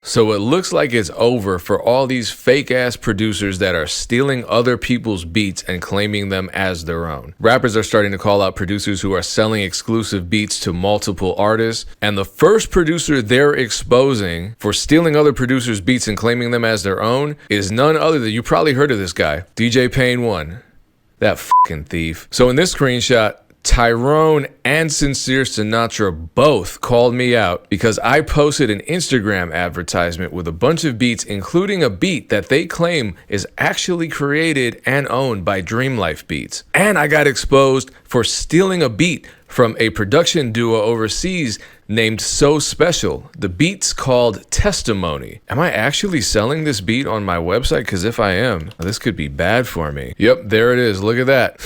So it looks like it's over for all these fake ass producers that are stealing other people's beats and claiming them as their own. Rappers are starting to call out producers who are selling exclusive beats to multiple artists. And the first producer they're exposing for stealing other producers' beats and claiming them as their own is none other than, you probably heard of this guy, DJ Pain 1. That fucking thief. So in this screenshot, Tyrone and Sincere Sinatra both called me out because I posted an Instagram advertisement with a bunch of beats, including a beat that they claim is actually created and owned by Dreamlife Beats. And I got exposed for stealing a beat from a production duo overseas named So Special. The beat's called Testimony. Am I actually selling this beat on my website? Because if I am, this could be bad for me. Yep, there it is. Look at that.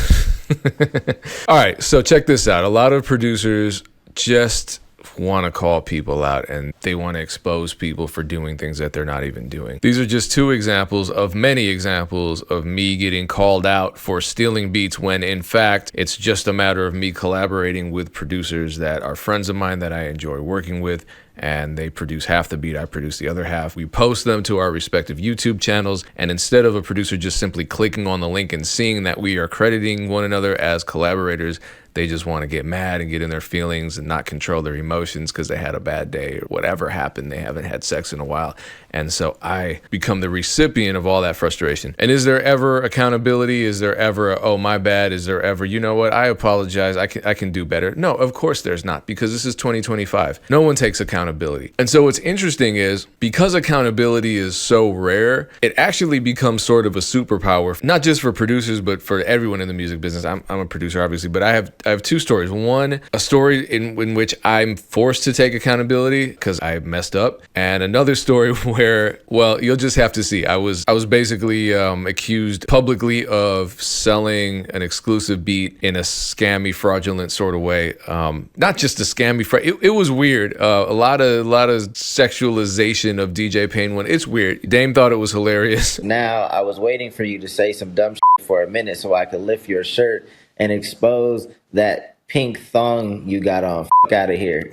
All right, so check this out. A lot of producers just want to call people out and they want to expose people for doing things that they're not even doing. These are just two examples of many examples of me getting called out for stealing beats when in fact it's just a matter of me collaborating with producers that are friends of mine that I enjoy working with, and they produce half the beat, I produce the other half. We post them to our respective YouTube channels, and instead of a producer just simply clicking on the link and seeing that we are crediting one another as collaborators, they just want to get mad and get in their feelings and not control their emotions because they had a bad day or whatever happened. They haven't had sex in a while. And so I become the recipient of all that frustration. And is there ever accountability? Is there ever, oh, my bad? Is there ever, you know what, I apologize, I can do better? No, of course there's not, because this is 2025. No one takes accountability. And so what's interesting is because accountability is so rare, it actually becomes sort of a superpower, not just for producers, but for everyone in the music business. I'm a producer, obviously, but I have two stories. One, a story in which I'm forced to take accountability because I messed up, and another story where, well, you'll just have to see. I was basically accused publicly of selling an exclusive beat in a scammy, fraudulent sort of way. Not just a scammy, it was weird. A lot of sexualization of DJ Pain 1. It's weird. Dame thought it was hilarious. Now, I was waiting for you to say some dumb shit for a minute so I could lift your shirt and expose that pink thong you got on. Fuck out of here.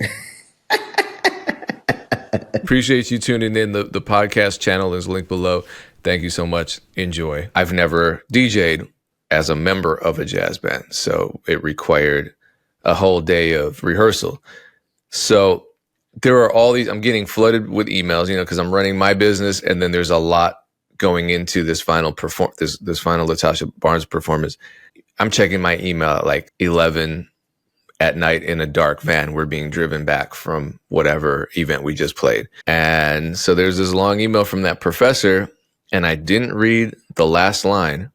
Appreciate you tuning in. The podcast channel is linked below. Thank you so much. Enjoy. I've never DJ'd as a member of a jazz band, so it required a whole day of rehearsal. So there are all these, I'm getting flooded with emails, because I'm running my business, and then there's a lot going into this final this final Latasha Barnes performance. I'm checking my email at like 11 at night in a dark van. We're being driven back from whatever event we just played. And so there's this long email from that professor, and I didn't read the last line,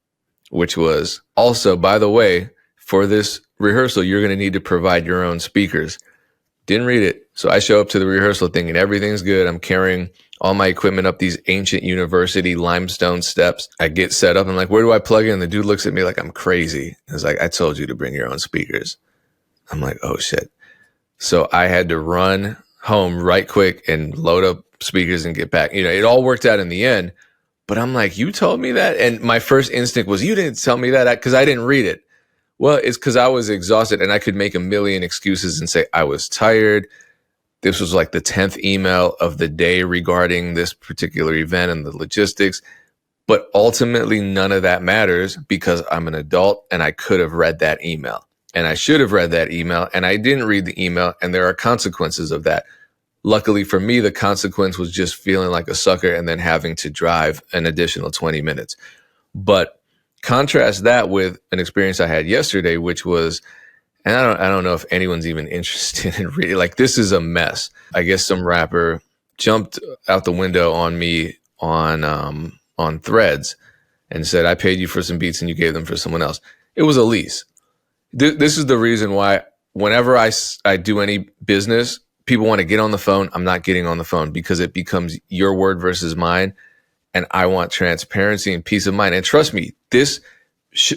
which was, also, by the way, for this rehearsal, you're going to need to provide your own speakers. Didn't read it. So I show up to the rehearsal thinking everything's good. I'm carrying all my equipment up these ancient university limestone steps. I get set up and like, where do I plug in? The dude looks at me like I'm crazy. He's like, I told you to bring your own speakers. I'm like, oh shit. So I had to run home right quick and load up speakers and get back. It all worked out in the end, but I'm like, you told me that? And my first instinct was, you didn't tell me that because I didn't read it. Well, it's because I was exhausted and I could make a million excuses and say I was tired. This was like the 10th email of the day regarding this particular event and the logistics. But ultimately, none of that matters because I'm an adult and I could have read that email. And I should have read that email, and I didn't read the email, and there are consequences of that. Luckily for me, the consequence was just feeling like a sucker and then having to drive an additional 20 minutes. But contrast that with an experience I had yesterday, which was, and I don't know if anyone's even interested in reading, like, this is a mess. I guess some rapper jumped out the window on me on Threads and said, I paid you for some beats and you gave them for someone else. It was a lease. This is the reason why whenever I do any business, people want to get on the phone. I'm not getting on the phone because it becomes your word versus mine. And I want transparency and peace of mind. And trust me, this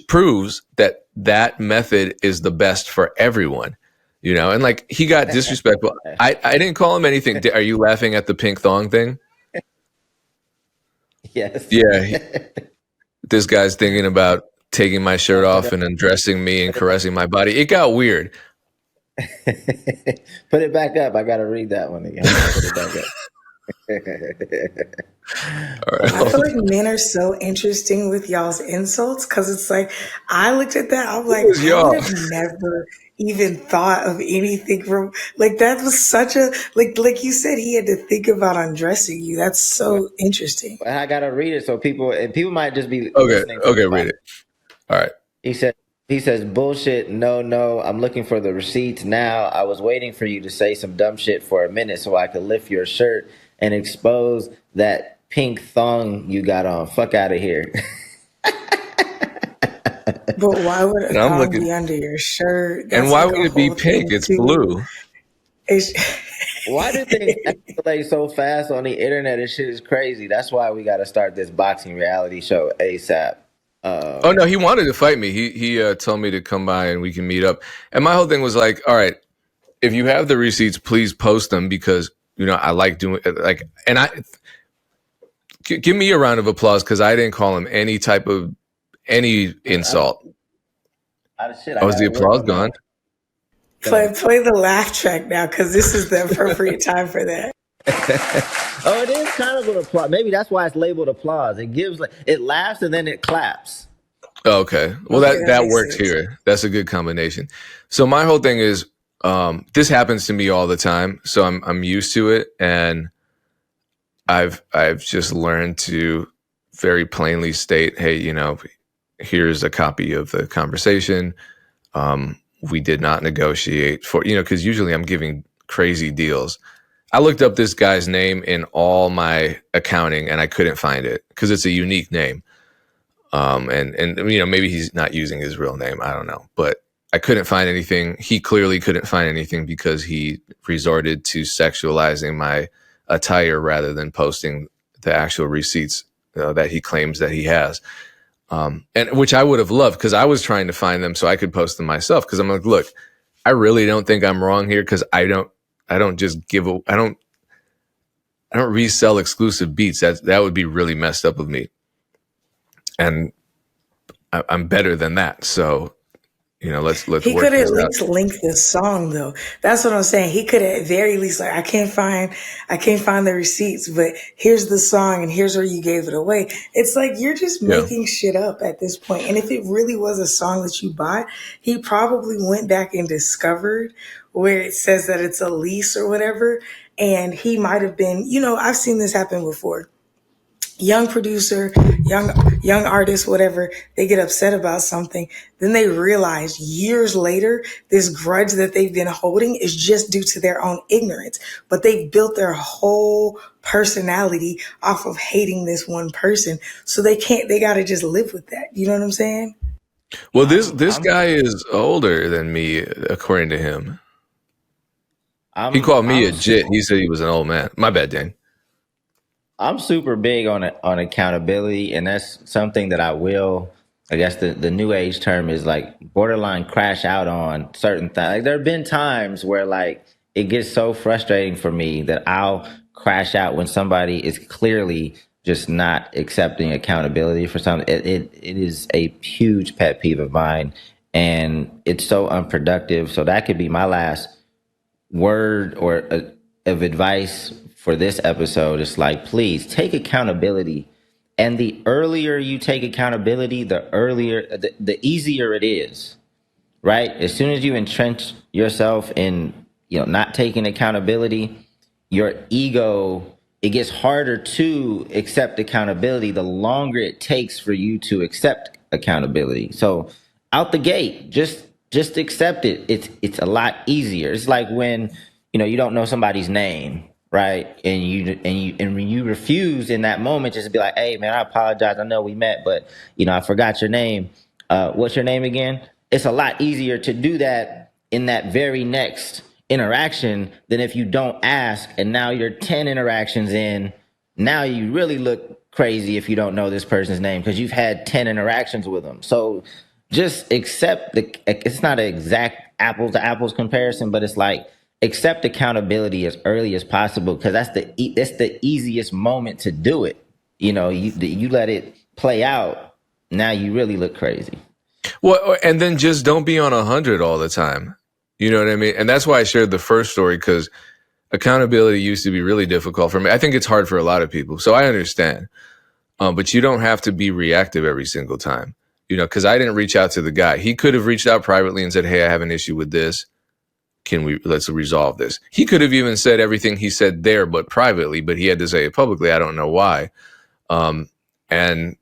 proves that method is the best for everyone, and like he got disrespectful. I didn't call him anything. Are you laughing at the pink thong thing? Yes. Yeah. This guy's thinking about taking my shirt off and undressing me and caressing my body. It got weird. Put it back up. I got to read that one again. Put it back up. All Oh right. I man. feel like men are so interesting with y'all's insults because it's like I looked at that, I'm Who like, was I would y'all? have never even thought of anything from like that was such a like you said he had to think about undressing you. That's Well, so interesting. I gotta read it so people might just be Okay. listening to the Okay. podcast. Read it. All right. He said he says bullshit. No, no. I'm looking for the receipts now. I was waiting for you to say some dumb shit for a minute so I could lift your shirt and expose that pink thong you got on. Fuck out of here. But why would a And I'm thong looking. be under your shirt? And That's why like would a it be whole pink? thing It's too. blue. It's, Why do things escalate so fast on the internet? This shit is crazy. That's why we got to start this boxing reality show ASAP. Oh no, Um, he wanted to fight me. He told me to come by and we can meet up. And my whole thing was like, all right, if you have the receipts, please post them because I like doing like. And give me a round of applause because I didn't call him any I, insult. shit, I Oh, is the gotta look. applause Hold gone? on. Gonna- play the laugh track now because this is the appropriate time for that. Oh, it is kind of an applause. Maybe that's why it's labeled applause. It gives like it laughs and then it claps. Oh, okay. Well, Okay, that that makes works sense. here. That's a good combination. So my whole thing is, this happens to me all the time, so I'm used to it, and I've just learned to very plainly state, hey, here's a copy of the conversation. We did not negotiate for, because usually I'm giving crazy deals. I looked up this guy's name in all my accounting and I couldn't find it because it's a unique name. And maybe he's not using his real name. I don't know, but I couldn't find anything. He clearly couldn't find anything because he resorted to sexualizing my attire rather than posting the actual receipts that he claims that he has. And which I would have loved because I was trying to find them so I could post them myself. Because I'm like, look, I really don't think I'm wrong here because I don't just I don't resell exclusive beats. That would be really messed up of me. And I'm better than that. So let's He work could at this out. least link this song though. That's what I'm saying. He could at very least like I can't find the receipts, but here's the song and here's where you gave it away. It's like you're just Yeah. making shit up at this point. And if it really was a song that you bought, he probably went back and discovered where it says that it's a lease or whatever. And he might have been, I've seen this happen before. Young producer, young artist, whatever, they get upset about something. Then they realize years later, this grudge that they've been holding is just due to their own ignorance. But they've built their whole personality off of hating this one person. So they gotta just live with that. You know what I'm saying? Well, this I'm guy is older than me, according to him. He I'm called me I'm a jit. He said he was an old man. My bad, Dan. I'm super big on accountability, and that's something that I will. I guess the new age term is like borderline crash out on certain things. Like there have been times where like it gets so frustrating for me that I'll crash out when somebody is clearly just not accepting accountability for something. It is a huge pet peeve of mine, and it's so unproductive. So that could be my last word or of advice for this episode is like, please take accountability. And the earlier you take accountability, the easier it is, right? As soon as you entrench yourself in, not taking accountability, your ego, it gets harder to accept accountability the longer it takes for you to accept accountability. So out the gate, just accept it. It's a lot easier. It's like when you don't know somebody's name, right? And when you refuse in that moment, just be like, hey man, I apologize. I know we met, but I forgot your name. What's your name again? It's a lot easier to do that in that very next interaction than if you don't ask and now you're 10 interactions in. Now you really look crazy if you don't know this person's name because you've had 10 interactions with them. So just accept it's not an exact apples to apples comparison, but it's like accept accountability as early as possible because that's the easiest moment to do it. You let it play out. Now you really look crazy. Well, and then just don't be on 100 all the time. You know what I mean? And that's why I shared the first story because accountability used to be really difficult for me. I think it's hard for a lot of people. So I understand. But you don't have to be reactive every single time, because I didn't reach out to the guy. He could have reached out privately and said, hey, I have an issue with this. Let's resolve this. He could have even said everything he said there, but privately, but he had to say it publicly. I don't know why. And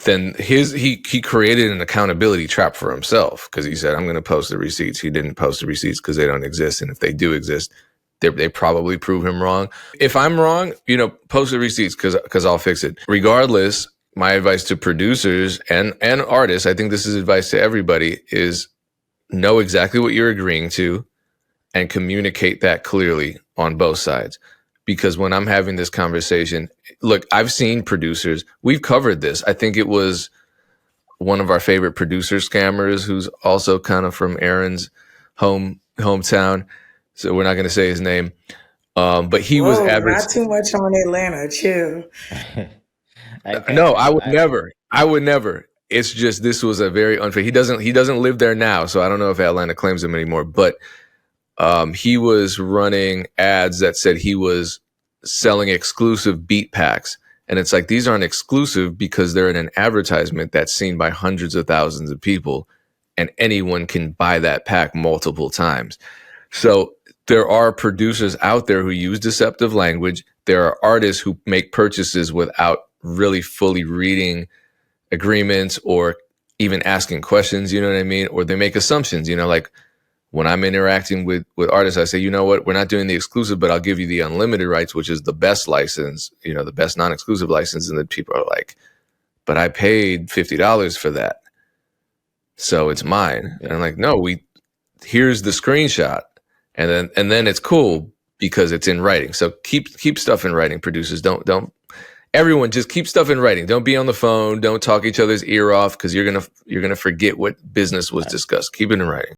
then he created an accountability trap for himself because he said, I'm going to post the receipts. He didn't post the receipts because they don't exist. And if they do exist, they probably prove him wrong. If I'm wrong, post the receipts because I'll fix it. Regardless, my advice to producers and artists, I think this is advice to everybody, is know exactly what you're agreeing to and communicate that clearly on both sides. Because when I'm having this conversation, look, I've seen producers, we've covered this. I think it was one of our favorite producer scammers who's also kind of from Aaron's hometown. So we're not going to say his name. But he was not too much on Atlanta. Chill. No, I would never. It's just, this was a very unfair. He doesn't live there now. So I don't know if Atlanta claims him anymore, but he was running ads that said he was selling exclusive beat packs. And it's like, these aren't exclusive because they're in an advertisement that's seen by hundreds of thousands of people, and anyone can buy that pack multiple times. So there are producers out there who use deceptive language. There are artists who make purchases without really fully reading agreements or even asking questions, you know what I mean? Or they make assumptions, like when I'm interacting with artists, I say, you know what, we're not doing the exclusive, but I'll give you the unlimited rights, which is the best license, the best non-exclusive license. And then people are like, but I paid $50 for that, so it's mine. And I'm like, no, here's the screenshot. And then it's cool because it's in writing. So keep stuff in writing, producers. Don't everyone just keep stuff in writing. Don't be on the phone. Don't talk each other's ear off because you're gonna forget what business was discussed. Keep it in writing.